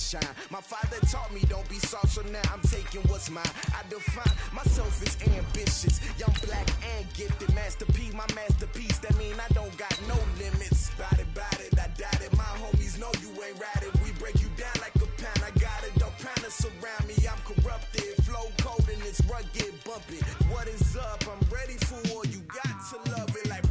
shine. My father taught me don't be soft, so now I'm taking what's mine. I define myself as ambitious, young, black, and gifted. Master P, my masterpiece. That mean I don't got no limits. Bout it, I doubt it. My homies know you ain't ratted. We break you down like a pound. I got it, don't pound us around me. I'm corrupted, flow cold and it's rugged, bumpy. What is up? I'm ready for war. You got to love it like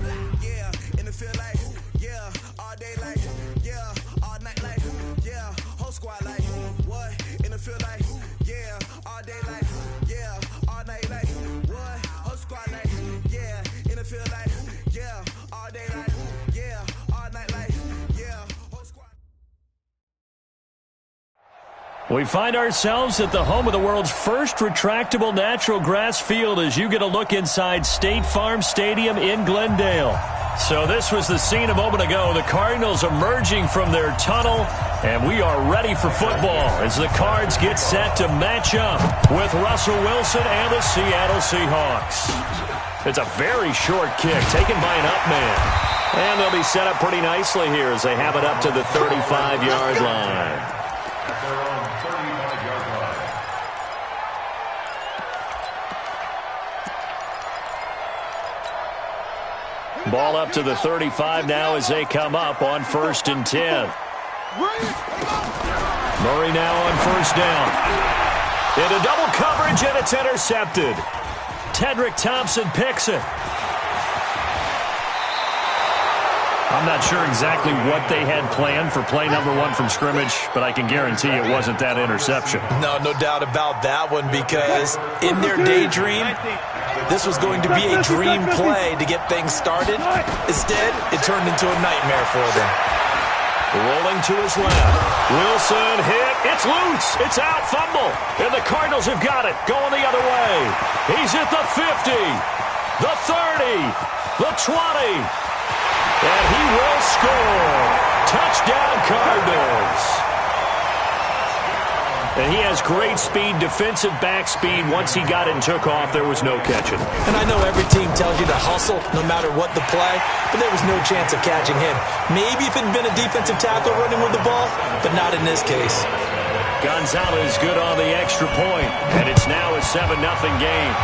yeah, and it feel like yeah, all day like yeah, all night like yeah, whole squad like what? And it feel like yeah, all day like yeah, all night like what? Whole squad like yeah, and it feel like yeah, all day like yeah, all night like yeah, whole squad. We find ourselves at the home of the world's first retractable natural grass field as you get a look inside State Farm Stadium in Glendale. So this was the scene a moment ago. The Cardinals emerging from their tunnel, and we are ready for football as the Cards get set to match up with Russell Wilson and the Seattle Seahawks. It's a very short kick taken by an up man. And they'll be set up pretty nicely here as they have it up to the 35-yard line. Ball up to the 35 now as they come up on 1st and 10. Murray now on 1st down. Into double coverage, and it's intercepted. Tedrick Thompson picks it. I'm not sure exactly what they had planned for play number 1 from scrimmage, but I can guarantee it wasn't that interception. No doubt about that one, because in their daydream, this was going to be a dream play to get things started. Instead, it turned into a nightmare for them. Rolling to his left. Wilson hit. It's loose. It's out. Fumble. And the Cardinals have got it. Going the other way. He's at the 50. The 30. The 20. And he will score. Touchdown, Cardinals. And he has great speed, defensive back speed. Once he got it and took off, there was no catching. And I know every team tells you to hustle no matter what the play, but there was no chance of catching him. Maybe if it had been a defensive tackle running with the ball, but not in this case. Gonzalez good on the extra point, and it's now a 7-0 game.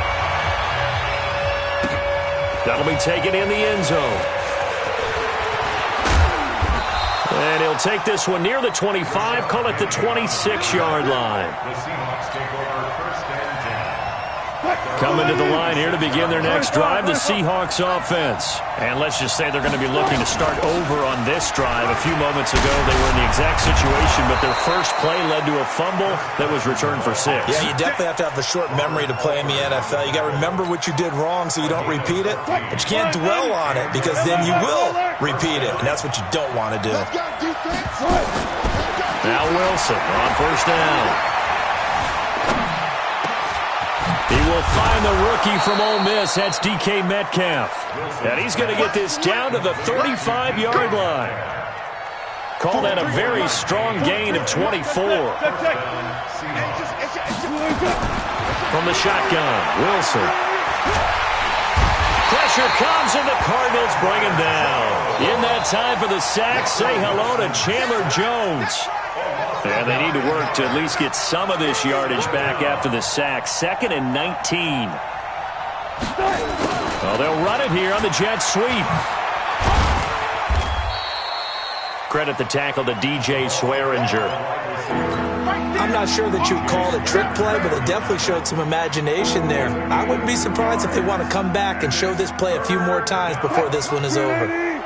That'll be taken in the end zone. And he'll take this one near the 25, call it the 26-yard line. The Seahawks take over 1st and 10. Coming to the line here to begin their next drive, the Seahawks offense. And let's just say they're going to be looking to start over on this drive. A few moments ago, they were in the exact situation, but their first play led to a fumble that was returned for 6. Yeah, you definitely have to have a short memory to play in the NFL. You got to remember what you did wrong so you don't repeat it, but you can't dwell on it because then you will repeat it, and that's what you don't want to do. Now Wilson on 1st down. He will find the rookie from Ole Miss. That's DK Metcalf. And he's going to get this down to the 35-yard line. Call that a very strong gain of 24. From the shotgun, Wilson. Pressure comes, and the Cardinals bring him down. In that time for the sack, say hello to Chandler Jones. And they need to work to at least get some of this yardage back after the sack. 2nd and 19. Well, they'll run it here on the jet sweep. Credit the tackle to DJ Swearinger. I'm not sure that you'd call it a trick play, but it definitely showed some imagination there. I wouldn't be surprised if they want to come back and show this play a few more times before this one is over.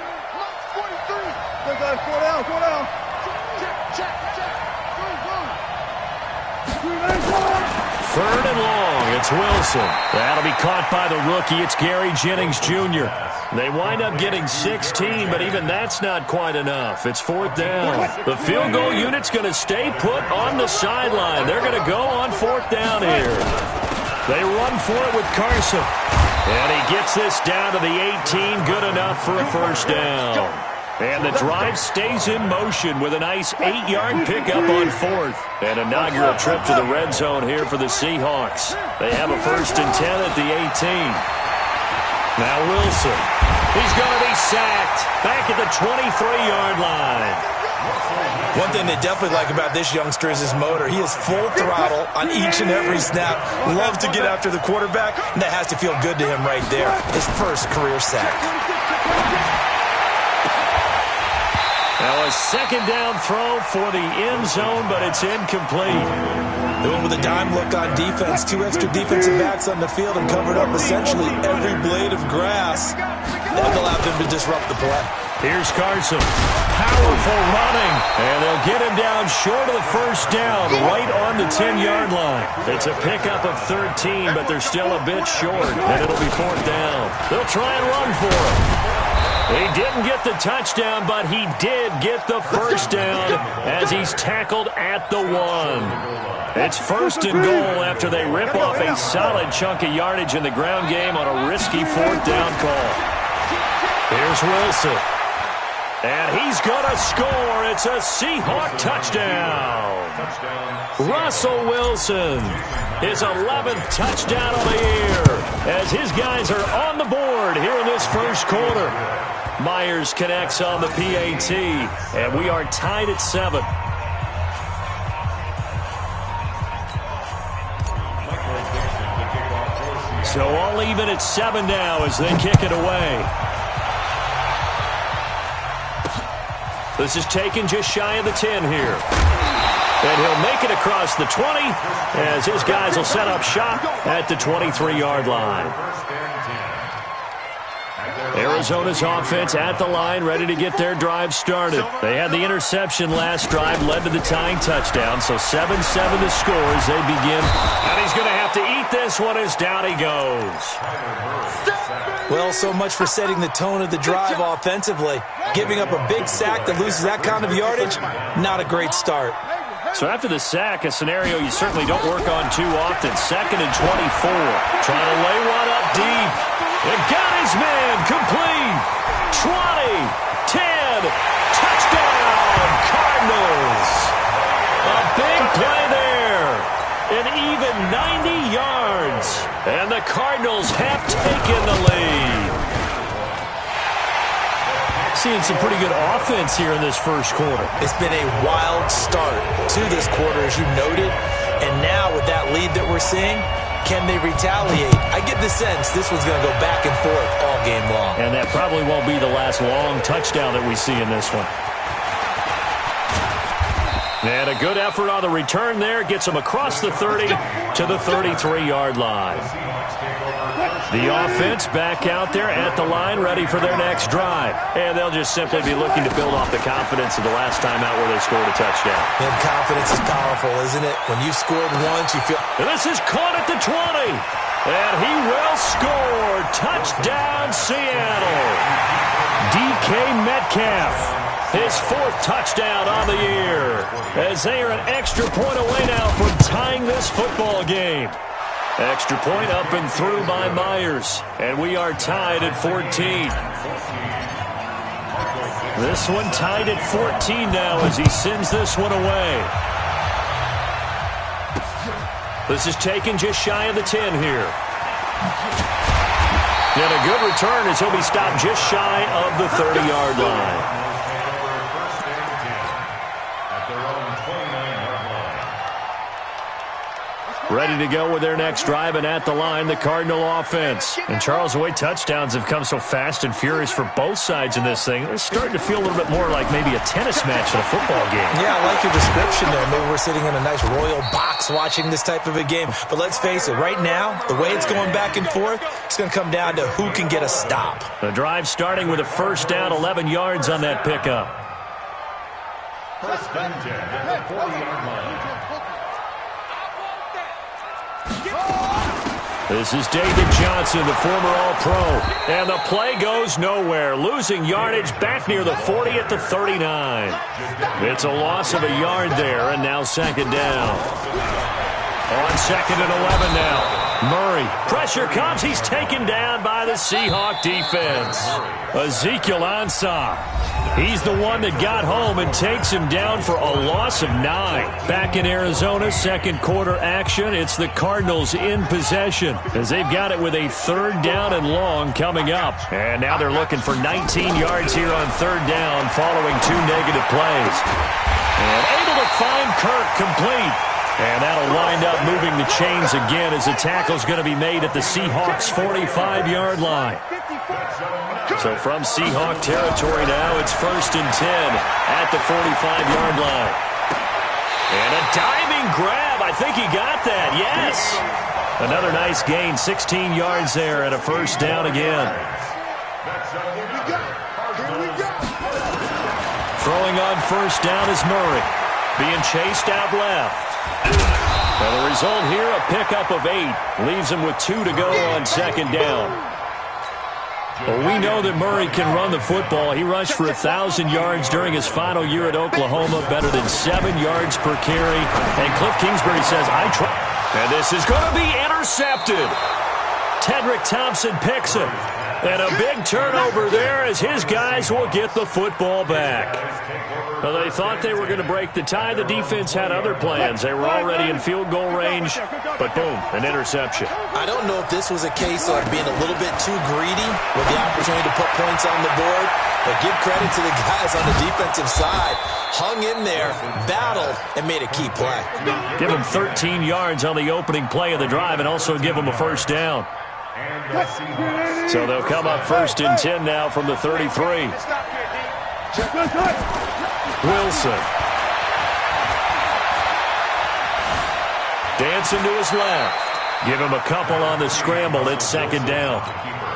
Third and long, it's Wilson. That'll be caught by the rookie. It's Gary Jennings Jr. They wind up getting 16, but even that's not quite enough. It's 4th down. The field goal unit's going to stay put on the sideline. They're going to go on 4th down here. They run for it with Carson. And he gets this down to the 18, good enough for a 1st down. And the drive stays in motion with a nice 8-yard pickup on 4th. An inaugural trip to the red zone here for the Seahawks. They have a 1st and 10 at the 18. Now Wilson. He's going to be sacked back at the 23-yard line. One thing they definitely like about this youngster is his motor. He is full throttle on each and every snap. Loves to get after the quarterback, and that has to feel good to him right there. His first career sack. Now a second down throw for the end zone, but it's incomplete. They went with a dime look on defense. 2 extra defensive backs on the field and covered up essentially every blade of grass. That allowed them to disrupt the play. Here's Carson. Powerful running. And they'll get him down short of the first down, right on the 10-yard line. It's a pickup of 13, but they're still a bit short, and it'll be 4th down. They'll try and run for him. He didn't get the touchdown, but he did get the first down as he's tackled at the 1. It's 1st and goal after they rip off a solid chunk of yardage in the ground game on a risky 4th down call. Here's Wilson. And he's going to score. It's a Seahawk touchdown. Russell Wilson, his 11th touchdown of the year, as his guys are on the board here in this first quarter. Myers connects on the PAT, and we are tied at 7. So all even at 7 now as they kick it away. This is taken just shy of the 10 here. And he'll make it across the 20 as his guys will set up shop at the 23-yard line. Arizona's offense at the line, ready to get their drive started. They had the interception last drive, led to the tying touchdown, so 7-7 to score as they begin. And he's going to have to eat this one as down he goes. Well, so much for setting the tone of the drive offensively. Giving up a big sack that loses that kind of yardage, not a great start. So after the sack, a scenario you certainly don't work on too often. 2nd and 24. Trying to lay one up deep. And got his man complete. 20, 10, touchdown, Cardinals. A big play there. An even 90 yards. And the Cardinals have taken the lead. Seeing some pretty good offense here in this first quarter. It's been a wild start to this quarter, as you noted. And now with that lead that we're seeing, can they retaliate? I get the sense this one's going to go back and forth all game long. And that probably won't be the last long touchdown that we see in this one. And a good effort on the return there. Gets them across the 30 to the 33-yard line. The offense back out there at the line, ready for their next drive. And they'll just simply be looking to build off the confidence of the last time out where they scored a touchdown. And confidence is powerful, isn't it? When you've scored once, you feel... And this is caught at the 20. And he will score. Touchdown, Seattle. DK Metcalf. His 4th touchdown on the year. As they are an extra point away now from tying this football game. Extra point up and through by Myers. And we are tied at 14. This one tied at 14 now as he sends this one away. This is taken just shy of the 10 here. And a good return as he'll be stopped just shy of the 30-yard line. Ready to go with their next drive, and at the line, the Cardinal offense. And Charles, the way touchdowns have come so fast and furious for both sides in this thing, it's starting to feel a little bit more like maybe a tennis match in a football game. Yeah, I like your description there. Maybe we're sitting in a nice royal box watching this type of a game. But let's face it, right now, the way it's going back and forth, it's going to come down to who can get a stop. The drive starting with a first down, 11 yards on that pickup. First and 10 at the 40-yard line. This is David Johnson, the former All-Pro. And the play goes nowhere. Losing yardage back near the 40 at the 39. It's a loss of a yard there, and now 2nd down. On 2nd and 11 now. Murray. Pressure comes. He's taken down by the Seahawk defense. Ezekiel Ansah. He's the one that got home and takes him down for a loss of 9. Back in Arizona, second quarter action. It's the Cardinals in possession as they've got it with a 3rd down and long coming up. And now they're looking for 19 yards here on 3rd down following 2 negative plays. And able to find Kirk complete. And that'll wind up moving the chains again as the tackle's going to be made at the Seahawks' 45-yard line. So from Seahawk territory now, it's 1st and 10 at the 45-yard line. And a diving grab. I think he got that. Yes. Another nice gain. 16 yards there and a 1st down again. Throwing on 1st down is Murray. Being chased out left. And the result here, a pickup of 8. Leaves him with 2 to go on 2nd down. Well, we know that Murray can run the football. He rushed for 1,000 yards during his final year at Oklahoma, better than 7 yards per carry. And Cliff Kingsbury says, I try. And this is going to be intercepted. Tedrick Thompson picks it. And a big turnover there as his guys will get the football back. Well, they thought they were going to break the tie. The defense had other plans. They were already in field goal range, but boom, an interception. I don't know if this was a case of being a little bit too greedy with the opportunity to put points on the board, but give credit to the guys on the defensive side. Hung in there, battled, and made a key play. Give them 13 yards on the opening play of the drive and also give them a 1st down. So they'll come up 1st and 10 now from the 33. Wilson. Dancing to his left. Give him a couple on the scramble. It's 2nd down.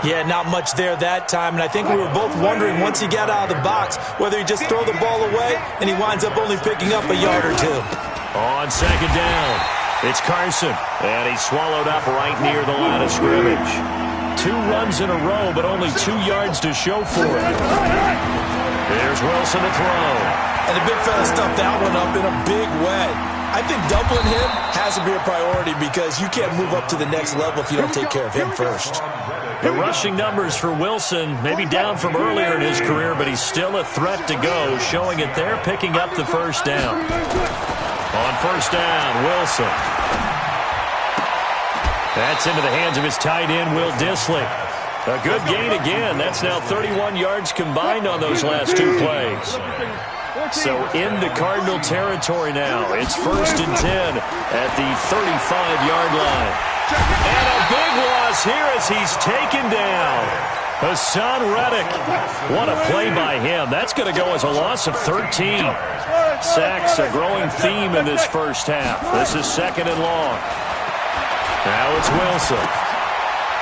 Yeah, not much there that time, and I think we were both wondering once he got out of the box whether he just throw the ball away and he winds up only picking up a yard or 2. On 2nd down, it's Carson, and he's swallowed up right near the line of scrimmage. 2 runs in a row, but only 2 yards to show for it. There's Wilson to throw. And the big fella stuffed that one up in a big way. I think doubling him has to be a priority because you can't move up to the next level if you don't take care of him first. The rushing numbers for Wilson, maybe down from earlier in his career, but he's still a threat to go, showing it there, picking up the 1st down. On 1st down, Wilson. That's into the hands of his tight end, Will Dissly. A good gain again. That's now 31 yards combined on those last 2 plays. So into Cardinal territory now. It's 1st and 10 at the 35-yard line. And a big loss here as he's taken down. Hassan Reddick. What a play by him. That's going to go as a loss of 13. Sacks, a growing theme in this first half. This is 2nd and long. Now it's Wilson.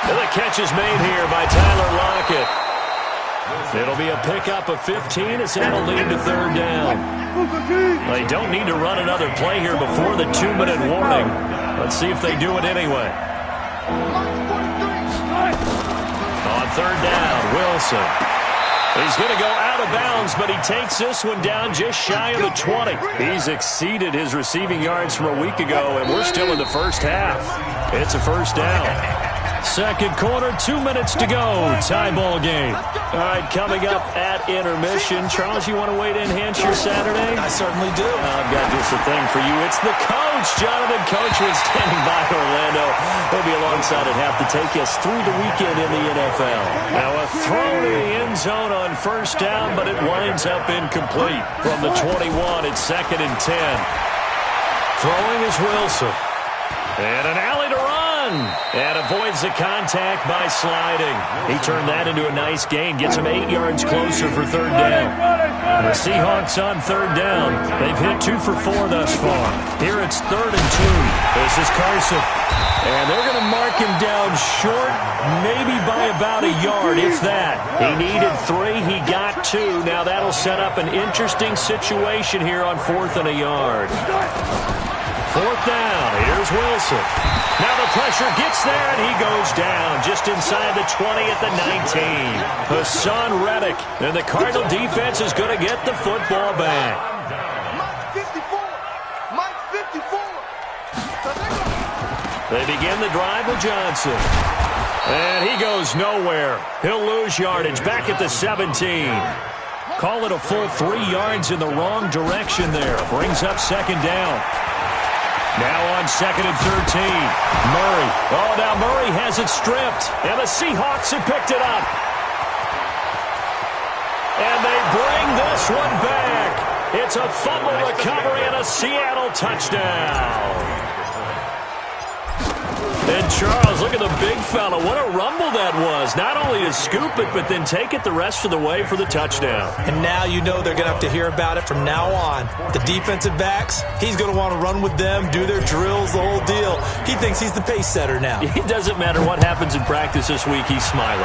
And the catch is made here by Tyler Lockett. It'll be a pickup of 15 as that'll lead to 3rd down. They don't need to run another play here before the 2-minute warning. Let's see if they do it anyway. On 3rd down, Wilson. He's going to go out of bounds, but he takes this one down just shy of the 20. He's exceeded his receiving yards from a week ago, and we're still in the first half. It's a 1st down. 2nd quarter, 2 minutes to go. Tie ball game. All right, coming up at intermission. Charles, you want to wait to enhance your Saturday? I certainly do. I've got just a thing for you. It's the coach, Jonathan Coachman, standing by Orlando. He'll be alongside at half to take us through the weekend in the NFL. Now a throw to the end zone on 1st down, but it winds up incomplete. From the 21, it's 2nd and 10. Throwing is Wilson. And an alley to run. And avoids the contact by sliding. He turned that into a nice gain. Gets him 8 yards closer for 3rd down. The Seahawks on 3rd down. They've hit 2 for 4 thus far. Here it's 3rd and 2. This is Carson. And they're going to mark him down short, maybe by about a yard, if that. He needed 3. He got 2. Now that'll set up an interesting situation here on 4th and a yard. 4th down. Here's Wilson. Now the pressure gets there, and he goes down just inside the 20 at the 19. Hassan Reddick. And the Cardinal defense is going to get the football back. Mike 54. Mike 54. They begin the drive with Johnson. And he goes nowhere. He'll lose yardage back at the 17. Call it a full 3 yards in the wrong direction there. Brings up second down. Now on second and 13. Murray. Oh, now Murray has it stripped. And the Seahawks have picked it up. And they bring this one back. It's a fumble recovery and a Seattle touchdown. And Charles, look at the big fella. What a rumble that was. Not only to scoop it, but then take it the rest of the way for the touchdown. And now you know they're going to have to hear about it from now on. The defensive backs, he's going to want to run with them, do their drills, the whole deal. He thinks he's the pace setter now. It doesn't matter what happens in practice this week, he's smiling.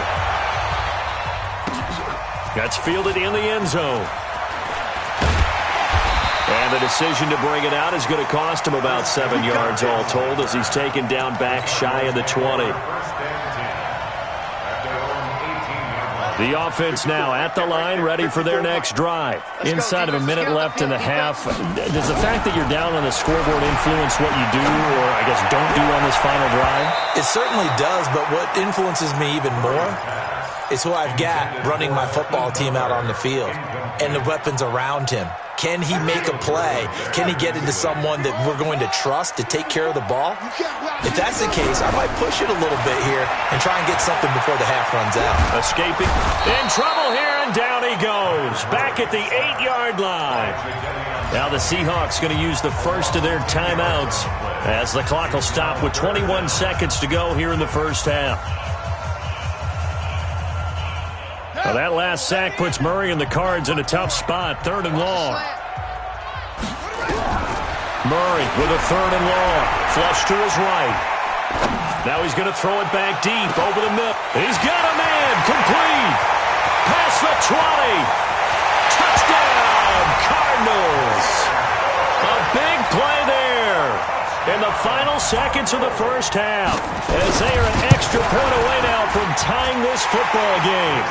That's fielded in the end zone. And the decision to bring it out is going to cost him about 7 yards all told as he's taken down back shy of the 20. The offense now at the line, ready for their next drive. Inside of a minute left in the half, does the fact that you're down on the scoreboard influence what you do or, I guess, don't do on this final drive? It certainly does, but what influences me even more is who I've got running my football team out on the field and the weapons around him. Can he make a play? Can he get into someone that we're going to trust to take care of the ball? If that's the case, I might push it a little bit here and try and get something before the half runs out. Escaping. In trouble here, and down he goes. Back at the 8-yard line. Now the Seahawks going to use the first of their timeouts as the clock will stop with 21 seconds to go here in the first half. Well, that last sack puts Murray and the Cards in a tough spot, 3rd and long. Murray with a 3rd and long. Flush to his right. Now he's going to throw it back deep over the middle. He's got a man. Complete. Past the 20. Touchdown, Cardinals. A big play there in the final seconds of the first half as they are an extra point away now from tying this football game.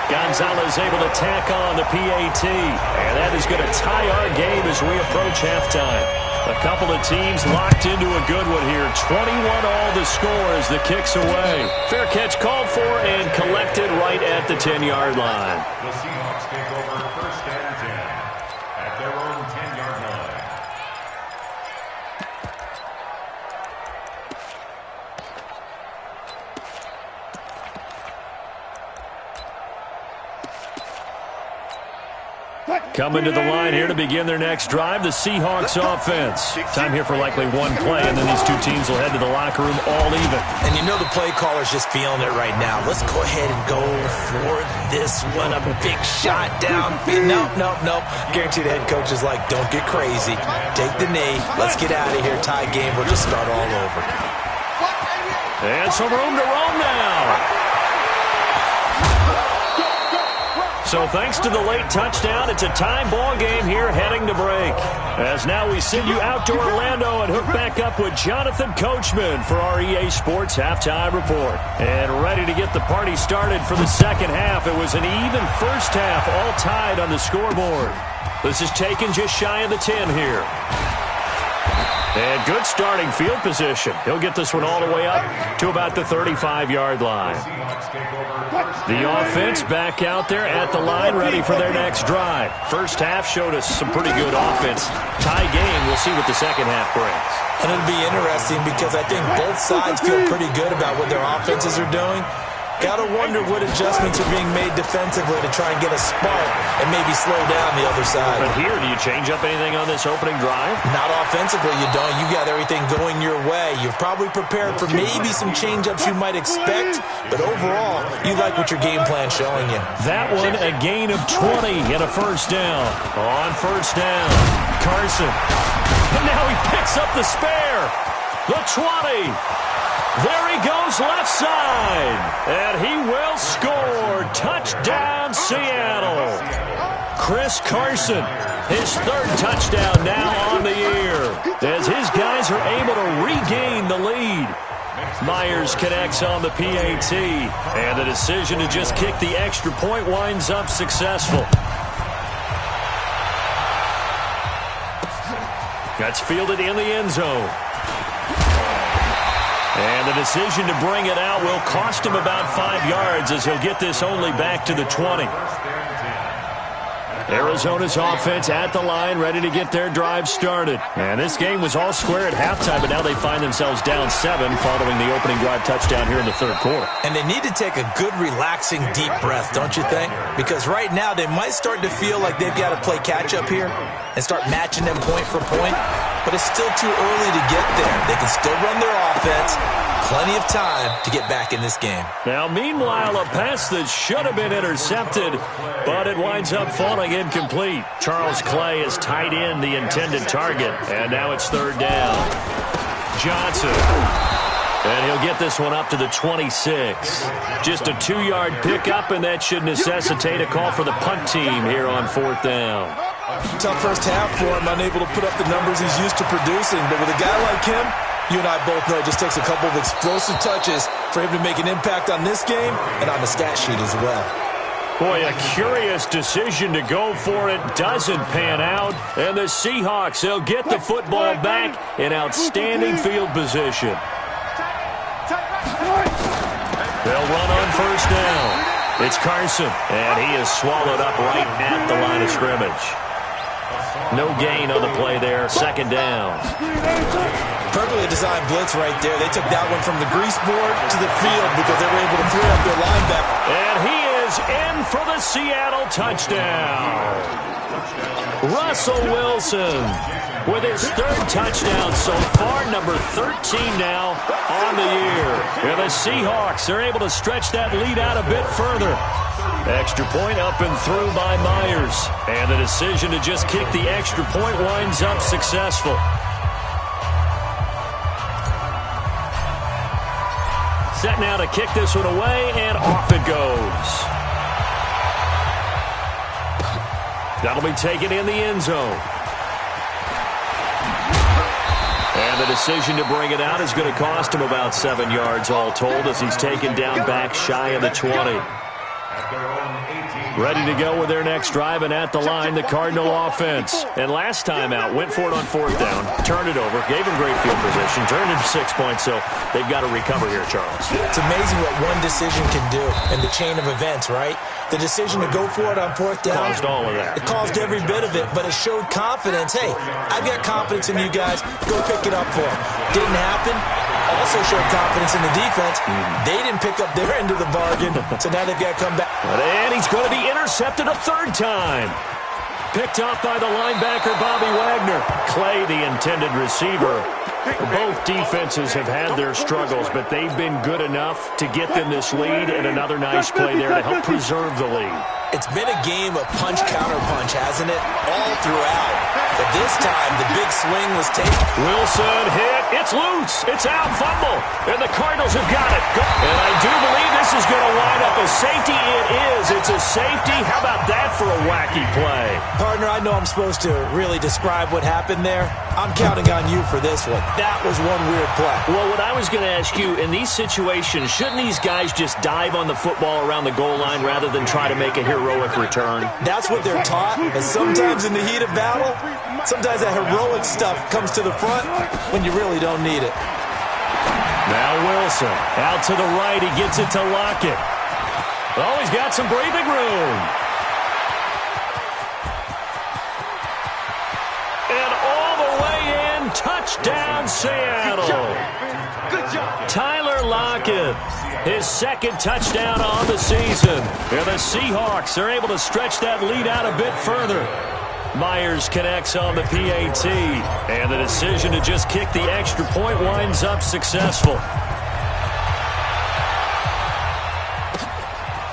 Gonzalez able to tack on the PAT, and that is going to tie our game as we approach halftime. A couple of teams locked into a good one here. 21 all the score as the kick's away. Fair catch called for and collected right at the 10-yard line. The Seahawks take over 1st and 10 at their own 10-yard line. Coming to the line here to begin their next drive, the Seahawks offense. Time here for likely one play, and then these two teams will head to the locker room all even. And you know the play caller's just feeling it right now. Let's go ahead and go for this one. A big shot downfield. Nope. Guarantee the head coach is like, don't get crazy. Take the knee. Let's get out of here. Tie game. We'll just start all over. And some room to roam now. So thanks to the late touchdown, it's a tie ball game here heading to break. As now we send you out to Orlando and hook back up with Jonathan Coachman for our EA Sports Halftime Report. And ready to get the party started for the second half. It was an even first half, all tied on the scoreboard. This is taken just shy of the 10 here. And good starting field position. He'll get this one all the way up to about the 35-yard line. The offense back out there at the line, ready for their next drive. First half showed us some pretty good offense. Tie game, we'll see what the second half brings. And it'll be interesting because I think both sides feel pretty good about what their offenses are doing. Got to wonder what adjustments are being made defensively to try and get a spark and maybe slow down the other side. But here, do you change up anything on this opening drive? Not offensively, you don't. You got everything going your way. You've probably prepared for maybe some change-ups you might expect, but overall, you like what your game plan's showing you. That one, a gain of 20 and a first down. On first down, Carson. And now he picks up the spare. The 20. There he goes left side, and he will score. Touchdown, Seattle. Chris Carson, his 3rd touchdown now on the year, as his guys are able to regain the lead. Myers connects on the PAT, and the decision to just kick the extra point winds up successful. That's fielded in the end zone. And the decision to bring it out will cost him about 5 yards as he'll get this only back to the 20. Arizona's offense at the line, ready to get their drive started. And this game was all square at halftime, but now they find themselves down 7 following the opening drive touchdown here in the third quarter. And they need to take a good, relaxing, deep breath, don't you think? Because right now they might start to feel like they've got to play catch-up here and start matching them point for point. But it's still too early to get there. They can still run their offense. Plenty of time to get back in this game. Now, meanwhile, a pass that should have been intercepted, but it winds up falling incomplete. Charles Clay is tied in the intended target, and now it's third down. Johnson. And he'll get this one up to the 26. Just a 2-yard pickup, and that should necessitate a call for the punt team here on fourth down. Tough first half for him, unable to put up the numbers he's used to producing. But with a guy like him, you and I both know it just takes a couple of explosive touches for him to make an impact on this game and on the stat sheet as well. Boy, a curious decision to go for it doesn't pan out. And the Seahawks, they'll get the football back in outstanding field position. They'll run on first down. It's Carson, and he is swallowed up right at the line of scrimmage. No gain on the play there. Second down. Perfectly designed blitz right there. They took that one from the grease board to the field because they were able to free up their linebacker. And he is in for the Seattle touchdown. Russell Wilson with his third touchdown so far, number 13 now on the year. And the Seahawks are able to stretch that lead out a bit further. Extra point up and through by Myers. And the decision to just kick the extra point winds up successful. Set now to kick this one away, and off it goes. That'll be taken in the end zone. And the decision to bring it out is going to cost him about 7 yards all told as he's taken down back shy of the 20. Ready to go with their next drive, and at the line, the Cardinal offense. And last time out, went for it on fourth down, turned it over, gave him great field position, turned it 6 points, so they've got to recover here, Charles. It's amazing what one decision can do in the chain of events, right? The decision to go for it on fourth down. Caused all of that. It caused every bit of it, but it showed confidence. Hey, I've got confidence in you guys. Go pick it up for them. Didn't happen. Also showed confidence in the defense. They didn't pick up their end of the bargain, so now they've got to come back. And he's going to be intercepted a third time. Picked off by the linebacker, Bobby Wagner. Clay, the intended receiver. Both defenses have had their struggles, but they've been good enough to get them this lead, and another nice play there to help preserve the lead. It's been a game of punch-counter-punch, hasn't it? All throughout. But this time, the big swing was taken. Wilson hit. It's loose. It's out. Fumble. And the Cardinals have got it. And I do believe this is going to wind up a safety. It is. It's a safety. How about that for a wacky play? Partner, I know I'm supposed to really describe what happened there. I'm counting on you for this one. That was one weird play. Well, what I was going to ask you, in these situations, shouldn't these guys just dive on the football around the goal line rather than try to make a heroic return? That's what they're taught. And sometimes in the heat of battle, sometimes that heroic stuff comes to the front when you really don't need it. Now Wilson, out to the right. He gets it to Lockett. Oh, he's got some breathing room. And all the way in, touchdown Seattle. Good job. Tyler Lockett, his second touchdown on the season. And the Seahawks are able to stretch that lead out a bit further. Myers connects on the PAT, and the decision to just kick the extra point winds up successful.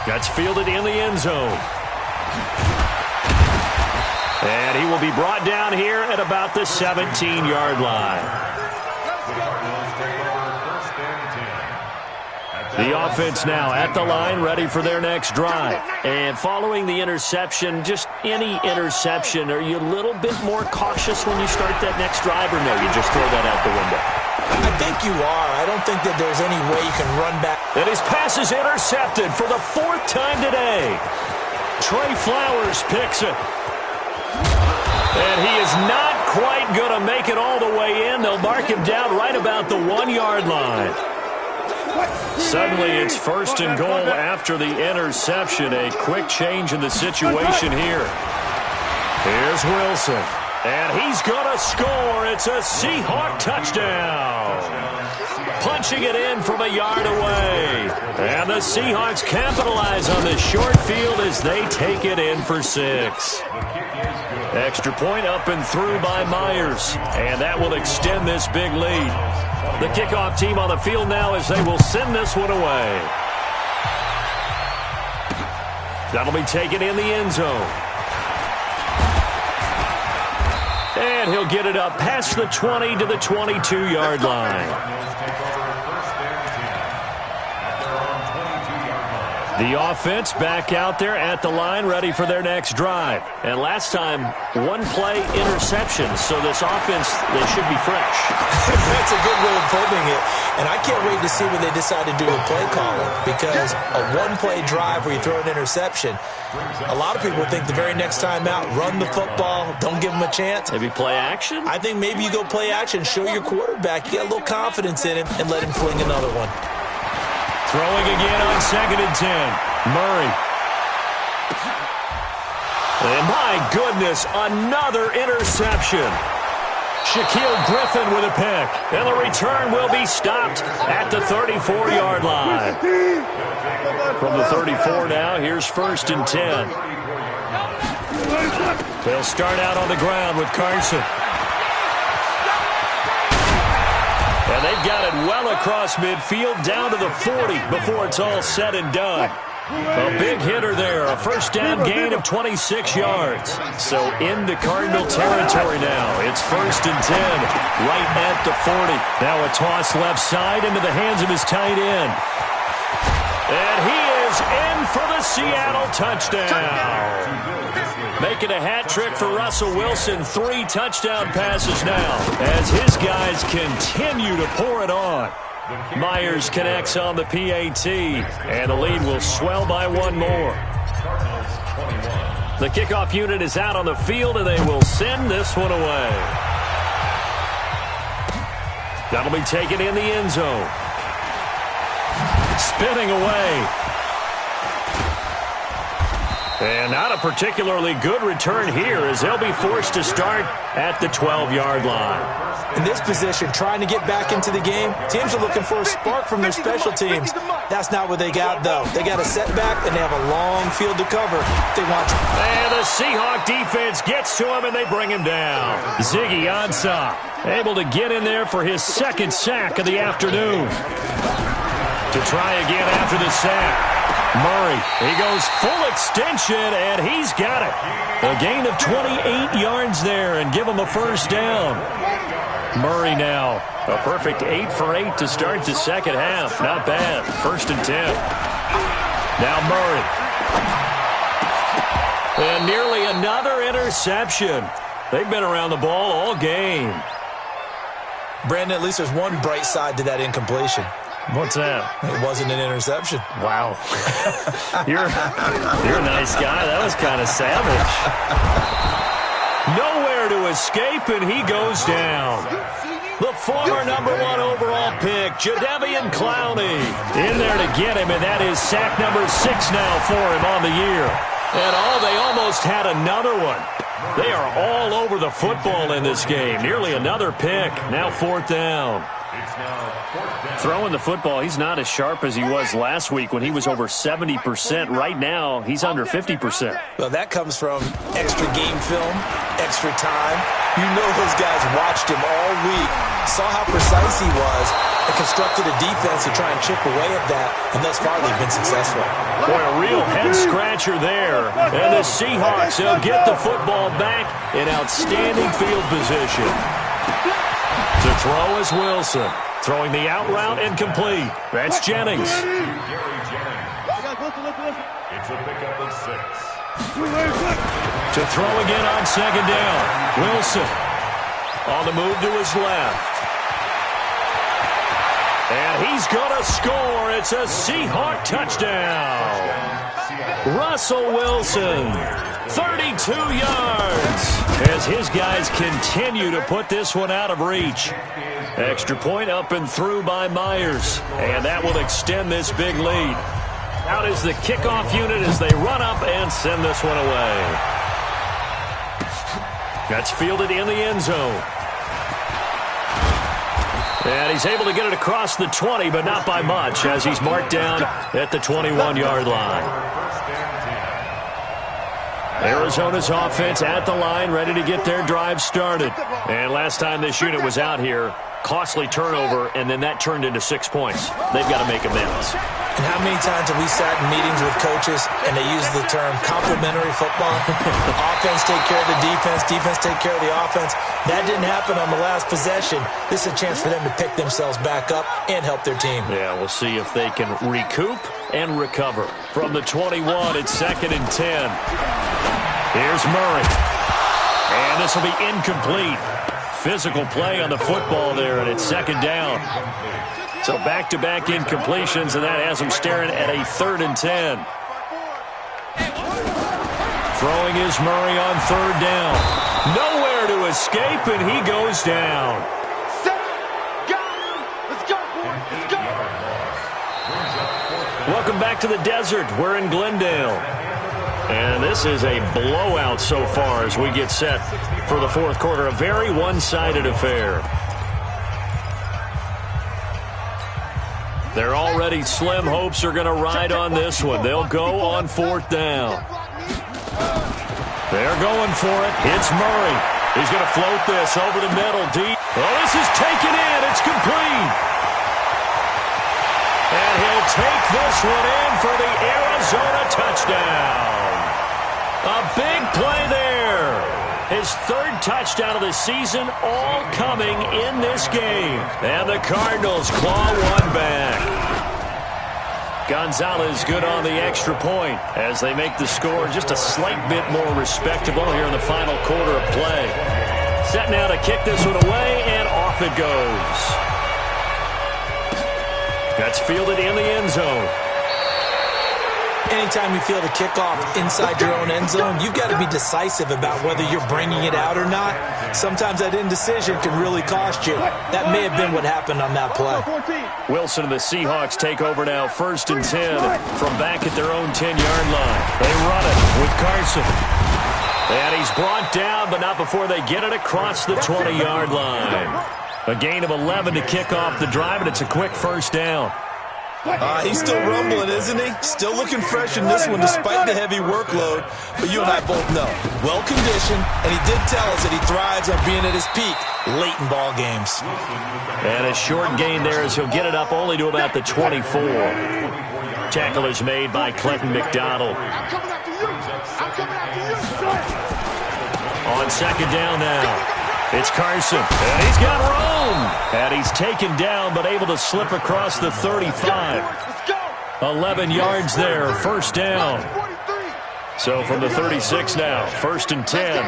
That's fielded in the end zone. And he will be brought down here at about the 17-yard line. The offense now at the line, ready for their next drive. And following the interception, just any interception, are you a little bit more cautious when you start that next drive, or no, you just throw that out the window? I think you are. I don't think that there's any way you can run back. And his pass is intercepted for the fourth time today. Trey Flowers picks it. And he is not quite going to make it all the way in. They'll mark him down right about the 1-yard line. Suddenly it's 1st and goal after the interception. A quick change in the situation here. Here's Wilson. And he's going to score. It's a Seahawk touchdown. Punching it in from a yard away. And the Seahawks capitalize on this short field as they take it in for 6. Extra point up and through by Myers. And that will extend this big lead. The kickoff team on the field now as they will send this one away. That'll be taken in the end zone. And he'll get it up past the 20 to the 22-yard line. The offense back out there at the line, ready for their next drive. And last time, one-play interception. So this offense, they should be fresh. That's a good way of putting it. And I can't wait to see what they decide to do with play calling. Because a one-play drive where you throw an interception, a lot of people think the very next time out, run the football, don't give them a chance. Maybe play action? I think maybe you go play action, show your quarterback, you get a little confidence in him, and let him fling another one. Throwing again on 2nd and 10. Murray. And my goodness, another interception. Shaquille Griffin with a pick. And the return will be stopped at the 34-yard line. From the 34 now, here's 1st and 10. They'll start out on the ground with Carson. And they've got it well across midfield, down to the 40 before it's all said and done. A big hitter there, a first down gain of 26 yards. So into Cardinal territory now. It's 1st and 10, right at the 40. Now a toss left side into the hands of his tight end. And he is in for the Seattle touchdown. Making a hat trick for Russell Wilson. 3 touchdown passes now as his guys continue to pour it on. Myers connects on the PAT, and the lead will swell by 1 more. The kickoff unit is out on the field, and they will send this one away. That'll be taken in the end zone. Spinning away. And not a particularly good return here as they'll be forced to start at the 12-yard line. In this position, trying to get back into the game, teams are looking for a spark from their special teams. That's not what they got, though. They got a setback, and they have a long field to cover. They want to. And the Seahawk defense gets to him, and they bring him down. Ziggy Ansah able to get in there for his 2nd sack of the afternoon. To try again after the sack. Murray, he goes full extension, and he's got it. A gain of 28 yards there and give him a first down. Murray now, a perfect 8 for 8 to start the second half. Not bad. 1st and 10. Now Murray. And nearly another interception. They've been around the ball all game. Brandon, at least there's one bright side to that incompletion. What's that? It wasn't an interception. Wow. You're a nice guy. That was kind of savage. Nowhere to escape, and he goes down. The former #1 overall pick, Jadeveon Clowney, in there to get him, and that is sack number 6 now for him on the year. And they almost had another one. They are all over the football in this game. Nearly another pick. Now 4th down. Throwing the football, he's not as sharp as he was last week when he was over 70%. Right now, he's under 50%. Well, that comes from extra game film, extra time. You know those guys watched him all week, saw how precise he was, and constructed a defense to try and chip away at that, and thus far they've been successful. Boy, a real head-scratcher there. And the Seahawks will get the football back in outstanding field position. To throw is Wilson. Throwing the out route and complete. That's Jennings. It's a pickup of 6. To throw again on 2nd down. Wilson on the move to his left. And he's going to score. It's a Seahawk touchdown. Russell Wilson, 32 yards, as his guys continue to put this one out of reach. Extra point up and through by Myers, and that will extend this big lead. Out is the kickoff unit as they run up and send this one away. That's fielded in the end zone. And he's able to get it across the 20, but not by much, as he's marked down at the 21-yard line. Arizona's offense at the line, ready to get their drive started. And last time this unit was out here, costly turnover, and then that turned into 6 points. They've got to make amends. And how many times have we sat in meetings with coaches and they use the term complementary football? Offense take care of the defense, defense take care of the offense. That didn't happen on the last possession. This is a chance for them to pick themselves back up and help their team. Yeah, we'll see if they can recoup and recover. From the 21, it's 2nd and 10. Here's Murray. And this will be incomplete. Physical play on the football there, and it's 2nd down. So back-to-back incompletions, and that has them staring at a 3rd and 10. Throwing is Murray on 3rd down. Nowhere to escape, and he goes down. Welcome back to the desert. We're in Glendale. And this is a blowout so far as we get set for the 4th quarter. A very one-sided affair. Their already slim hopes are going to ride on this one. They'll go on 4th down. They're going for it. It's Murray. He's going to float this over the middle deep. Oh, this is taken in. It's complete. And he'll take this one in for the Arizona touchdown. A big play there. His 3rd touchdown of the season, all coming in this game. And the Cardinals claw one back. Gonzalez good on the extra point as they make the score just a slight bit more respectable here in the final quarter of play. Set now to kick this one away, and off it goes. That's fielded in the end zone. Anytime you feel the kickoff inside your own end zone, you've got to be decisive about whether you're bringing it out or not. Sometimes that indecision can really cost you. That may have been what happened on that play. Wilson and the Seahawks take over now, 1st and 10 from back at their own 10-yard line. They run it with Carson. And he's brought down, but not before they get it across the 20-yard line. A gain of 11 to kick off the drive, and it's a quick 1st down. He's still rumbling, isn't he? Still looking fresh in this one despite the heavy workload. But you and I both know, well-conditioned, and he did tell us that he thrives on being at his peak late in ball games. And a short gain there as he'll get it up only to about the 24. Tackle is made by Clinton McDonald. On 2nd down now. It's Carson, and he's got room. And he's taken down, but able to slip across the 35. 11 yards there, 1st down. So from the 36 now, 1st and 10.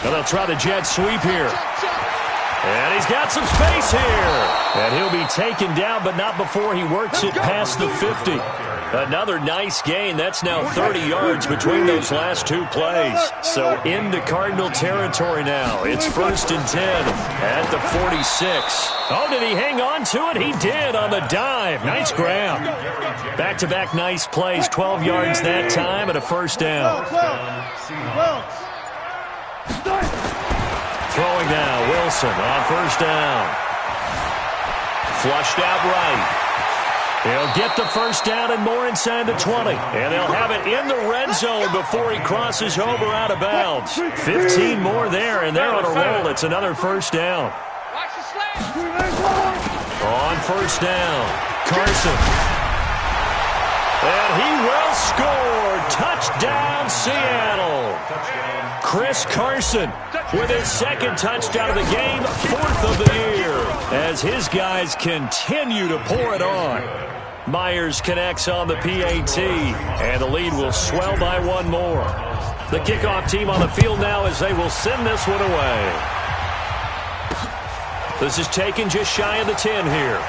And they'll try the jet sweep here. And he's got some space here. And he'll be taken down, but not before he works it past the 50. Another nice gain. That's now 30 yards between those last 2 plays. So into Cardinal territory now. It's 1st and 10 at the 46. Oh, did he hang on to it? He did on the dive. Nice grab. Back-to-back nice plays. 12 yards that time and a 1st down. Throwing now, Wilson on 1st down. Flushed out right. He'll get the 1st down and more inside the 20. And they'll have it in the red zone before he crosses over out of bounds. 15 more there, and they're on a roll. It's another 1st down. On 1st down, Carson. And he will score. Touchdown, Seattle. Chris Carson with his 2nd touchdown of the game, 4th of the year, as his guys continue to pour it on. Myers connects on the PAT, and the lead will swell by 1 more. The kickoff team on the field now as they will send this one away. This is taken just shy of the 10 here.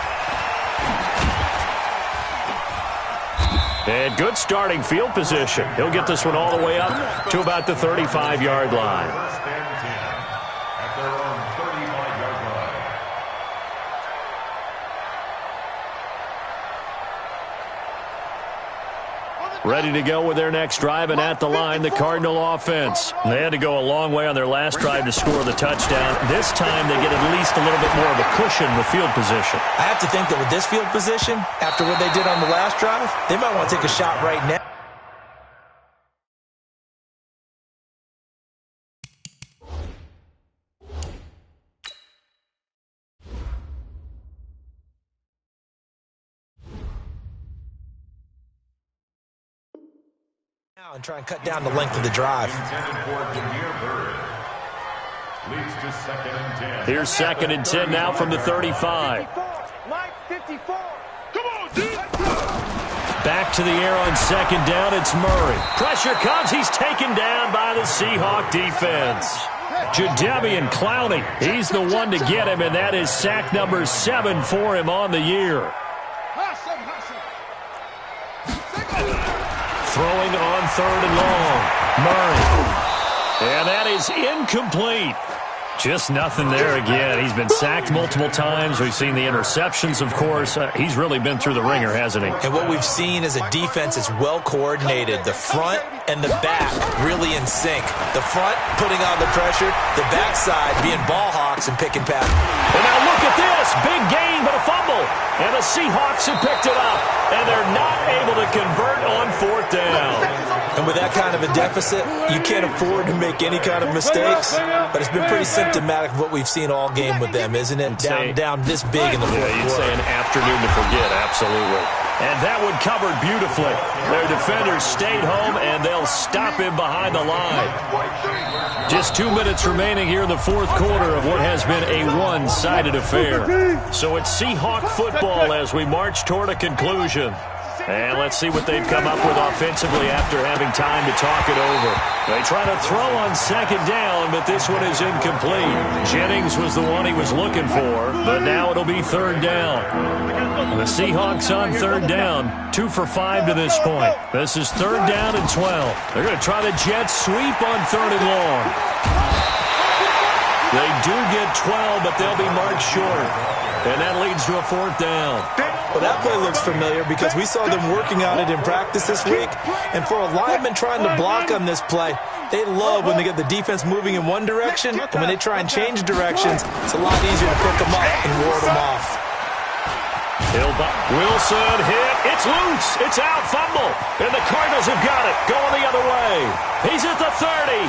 And good starting field position. He'll get this one all the way up to about the 35-yard line. First and 10 at their own 35-yard line. Ready to go with their next drive, and at the line, the Cardinal offense. They had to go a long way on their last drive to score the touchdown. This time, they get at least a little bit more of a cushion with field position. I have to think that with this field position, after what they did on the last drive, they might want to take a shot right now. And try and cut down the length of the drive. Here's second and 10 now from the 35. Back to the air on second down, it's Murray. Pressure comes, he's taken down by the Seahawk defense. Jadeveon Clowney, he's the one to get him, and that is sack number 7 for him on the year. Throwing on third and long. Murray. And that is incomplete. Just nothing there again. He's been sacked multiple times. We've seen the interceptions, of course. He's really been through the ringer, hasn't he? And what we've seen is a defense that's well coordinated. The front and the back really in sync. The front putting on the pressure. The backside being ball hawks and pick and pack. And now look at this. Big gain, but a fumble. And the Seahawks have picked it up. And they're not able to convert on fourth down. And with that kind of a deficit, you can't afford to make any kind of mistakes. But it's been pretty symptomatic of what we've seen all game with them, isn't it? Down this big in the fourth quarter. You'd say an afternoon to forget, absolutely. And that one covered beautifully. Their defenders stayed home, and they'll stop him behind the line. Just 2 minutes remaining here in the fourth quarter of what has been a one-sided affair. So it's Seahawk football as we march toward a conclusion. And let's see what they've come up with offensively after having time to talk it over. They try to throw on second down, but this one is incomplete. Jennings was the one he was looking for, but now it'll be third down. The Seahawks on third down, 2 for 5 to this point. This is third down and 12. They're going to try the jet sweep on third and long. They do get 12, but they'll be marked short. And that leads to a fourth down. Well, that play looks familiar because we saw them working on it in practice this week. And for a lineman trying to block on this play, they love when they get the defense moving in one direction. And when they try and change directions, it's a lot easier to pick them up and ward them off. Wilson hit. It's loose. It's out. Fumble. And the Cardinals have got it. Going the other way. He's at the 30,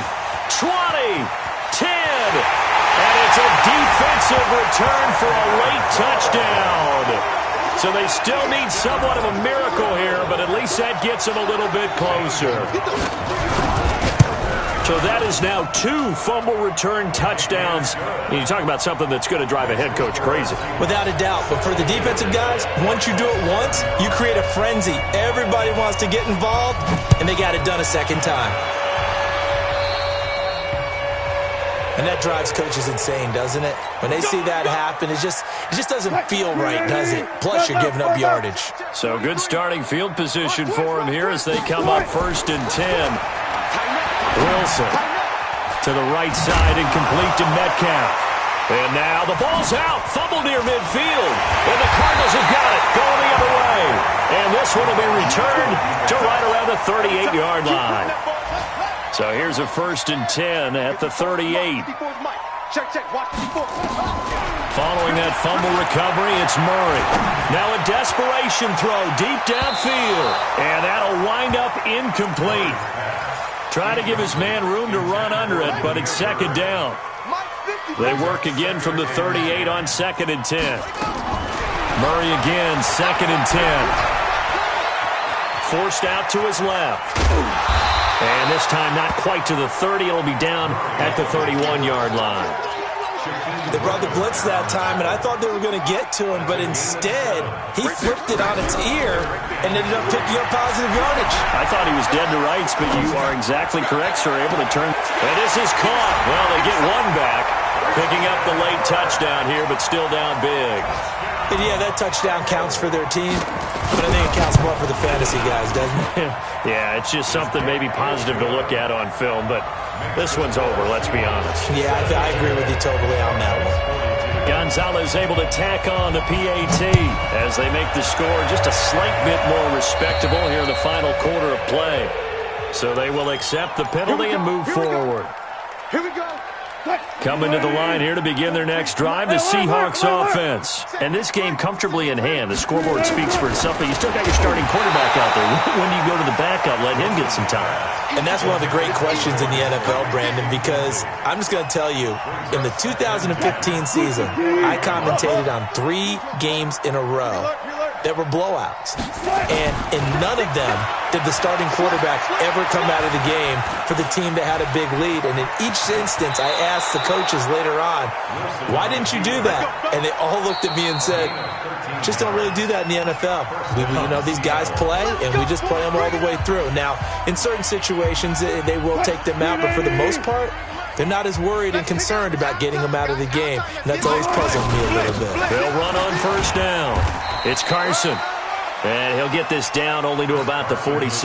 20, 10. And it's a defensive return for a late touchdown. So they still need somewhat of a miracle here, but at least that gets them a little bit closer. So that is now 2 fumble return touchdowns. You talk about something that's going to drive a head coach crazy. Without a doubt. But for the defensive guys, once you do it once, you create a frenzy. Everybody wants to get involved, and they got it done a second time. And that drives coaches insane, doesn't it? When they see that happen, it just doesn't feel right, does it? Plus, you're giving up yardage. So good starting field position for them here as they come up first and 10. Wilson to the right side and complete to Metcalf. And now the ball's out. Fumble near midfield. And the Cardinals have got it. Going the other way. And this one will be returned to right around the 38-yard line. So here's a first and 10 at the 38. Following that fumble recovery, it's Murray. Now a desperation throw deep downfield. And that'll wind up incomplete. Trying to give his man room to run under it, but it's second down. They work again from the 38 on second and 10. Murray again, second and 10. Forced out to his left. And this time not quite to the 30. It'll be down at the 31-yard line. They brought the blitz that time, and I thought they were going to get to him, but instead, he flipped it on its ear and ended up picking up positive yardage. I thought he was dead to rights, but you are exactly correct, sir. Able to turn. And this is caught. Well, they get one back, picking up the late touchdown here, but still down big. And yeah, that touchdown counts for their team. But I think it counts more for the fantasy guys, doesn't it? Yeah, it's just something maybe positive to look at on film, but this one's over, let's be honest. Yeah, I agree with you totally on that one. Gonzalez able to tack on the PAT as they make the score just a slight bit more respectable here in the final quarter of play. So they will accept the penalty and move forward. Here we go. Coming to the line here to begin their next drive, the Seahawks offense. And this game comfortably in hand. The scoreboard speaks for itself, but you still got your starting quarterback out there. When do you go to the backup, let him get some time? And that's one of the great questions in the NFL, Brandon, because I'm just going to tell you, in the 2015 season, I commentated on 3 games in a row that were blowouts. And in none of them did the starting quarterback ever come out of the game for the team that had a big lead. And in each instance, I asked the coaches later on, why didn't you do that? And they all looked at me and said, just don't really do that in the NFL. These guys play, and we just play them all the way through. Now, in certain situations, they will take them out, but for the most part, they're not as worried and concerned about getting them out of the game. And that's always puzzled me a little bit. They'll run on first down. It's Carson. And he'll get this down only to about the 46.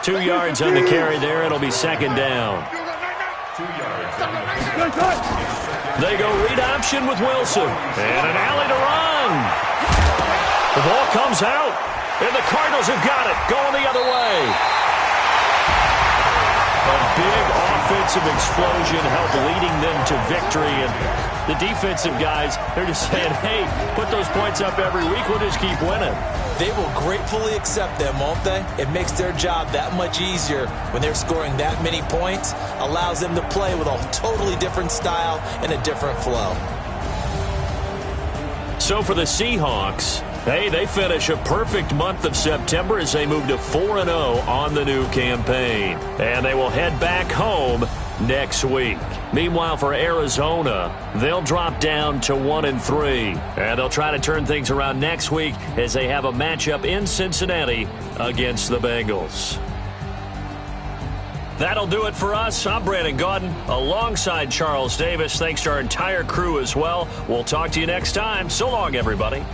2 yards on the carry there. It'll be second down. They go read option with Wilson. And an alley to run. The ball comes out. And the Cardinals have got it. Going the other way. A big offensive explosion helped leading them to victory. And the defensive guys, they're just saying, hey, put those points up every week. We'll just keep winning. They will gratefully accept them, won't they? It makes their job that much easier when they're scoring that many points. Allows them to play with a totally different style and a different flow. So for the Seahawks, hey, they finish a perfect month of September as they move to 4-0 on the new campaign. And they will head back home next week. Meanwhile, for Arizona, they'll drop down to 1-3. And they'll try to turn things around next week as they have a matchup in Cincinnati against the Bengals. That'll do it for us. I'm Brandon Gaudin alongside Charles Davis. Thanks to our entire crew as well. We'll talk to you next time. So long, everybody.